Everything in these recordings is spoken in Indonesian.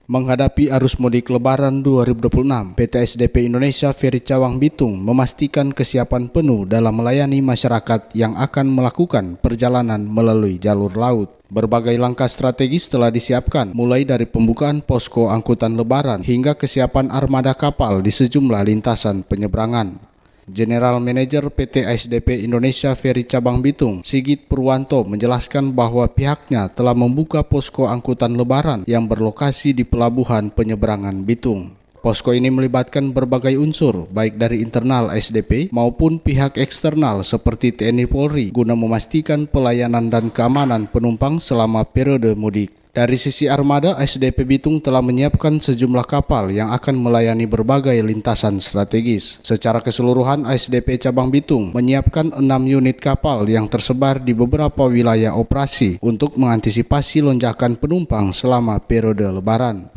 Menghadapi arus mudik Lebaran 2026, PT SDP Indonesia Ferry Cawang Bitung memastikan kesiapan penuh dalam melayani masyarakat yang akan melakukan perjalanan melalui jalur laut. Berbagai langkah strategis telah disiapkan, mulai dari pembukaan posko angkutan Lebaran hingga kesiapan armada kapal di sejumlah lintasan penyeberangan. General Manager PT SDP Indonesia Ferry Cabang Bitung, Sigit Purwanto, menjelaskan bahwa pihaknya telah membuka posko angkutan Lebaran yang berlokasi di Pelabuhan Penyeberangan Bitung. Posko ini melibatkan berbagai unsur, baik dari internal SDP maupun pihak eksternal seperti TNI Polri, guna memastikan pelayanan dan keamanan penumpang selama periode mudik. Dari sisi armada, SDP Bitung telah menyiapkan sejumlah kapal yang akan melayani berbagai lintasan strategis. Secara keseluruhan, SDP Cabang Bitung menyiapkan 6 unit kapal yang tersebar di beberapa wilayah operasi untuk mengantisipasi lonjakan penumpang selama periode Lebaran.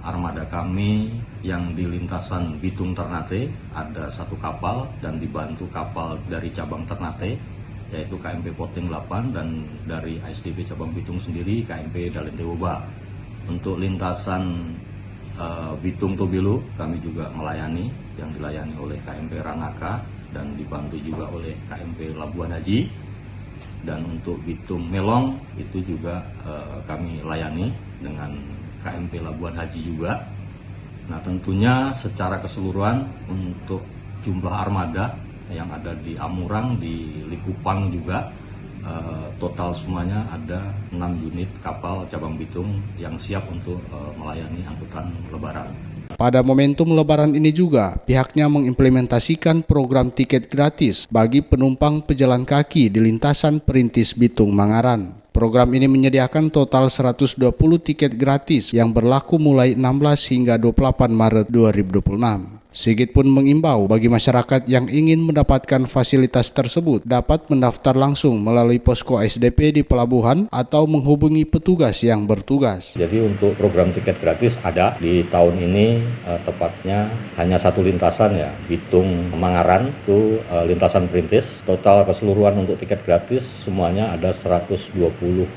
Armada kami yang di lintasan Bitung Ternate ada 1 kapal dan dibantu kapal dari cabang Ternate, yaitu KMP Poting 8, dan dari SDP Cabang Bitung sendiri KMP Dalente Woba. Untuk lintasan Bitung Tobelo kami juga melayani, yang dilayani oleh KMP Ranaka dan dibantu juga oleh KMP Labuan Haji. Dan untuk Bitung Melong itu juga kami layani dengan KMP Labuan Haji juga. Nah, tentunya secara keseluruhan untuk jumlah armada yang ada di Amurang, di Likupang juga, total semuanya ada 6 unit kapal Cabang Bitung yang siap untuk melayani angkutan Lebaran. Pada momentum Lebaran ini juga, pihaknya mengimplementasikan program tiket gratis bagi penumpang pejalan kaki di lintasan Perintis Bitung Mangaran. Program ini menyediakan total 120 tiket gratis yang berlaku mulai 16 hingga 28 Maret 2026. Sigit pun mengimbau bagi masyarakat yang ingin mendapatkan fasilitas tersebut dapat mendaftar langsung melalui posko SDP di pelabuhan atau menghubungi petugas yang bertugas. Jadi untuk program tiket gratis ada di tahun ini, tepatnya hanya 1 lintasan ya, Bitung Mangaran, itu lintasan Perintis. Total keseluruhan untuk tiket gratis semuanya ada 120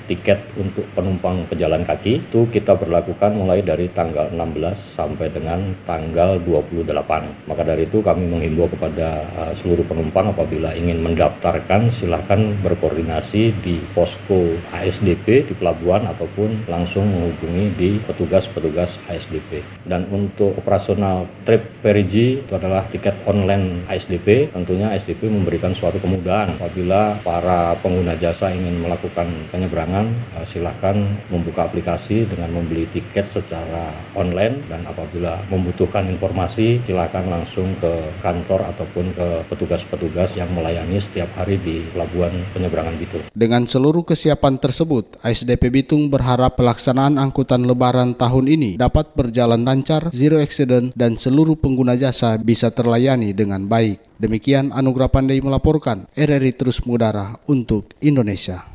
tiket untuk penumpang pejalan kaki. Itu kita berlakukan mulai dari tanggal 16 sampai dengan tanggal 28. Maka dari itu kami menghimbau kepada seluruh penumpang apabila ingin mendaftarkan, silakan berkoordinasi di posko ASDP di pelabuhan ataupun langsung menghubungi di petugas-petugas ASDP. Dan untuk operasional trip Ferry itu adalah tiket online ASDP. Tentunya ASDP memberikan suatu kemudahan apabila para pengguna jasa ingin melakukan penyeberangan, silakan membuka aplikasi dengan membeli tiket secara online, dan apabila membutuhkan informasi silakan langsung ke kantor ataupun ke petugas-petugas yang melayani setiap hari di Pelabuhan Penyeberangan Bitung. Dengan seluruh kesiapan tersebut, SDP Bitung berharap pelaksanaan angkutan Lebaran tahun ini dapat berjalan lancar, zero accident, dan seluruh pengguna jasa bisa terlayani dengan baik. Demikian Anugrah Pandai melaporkan, RRI Terus Mengudara untuk Indonesia.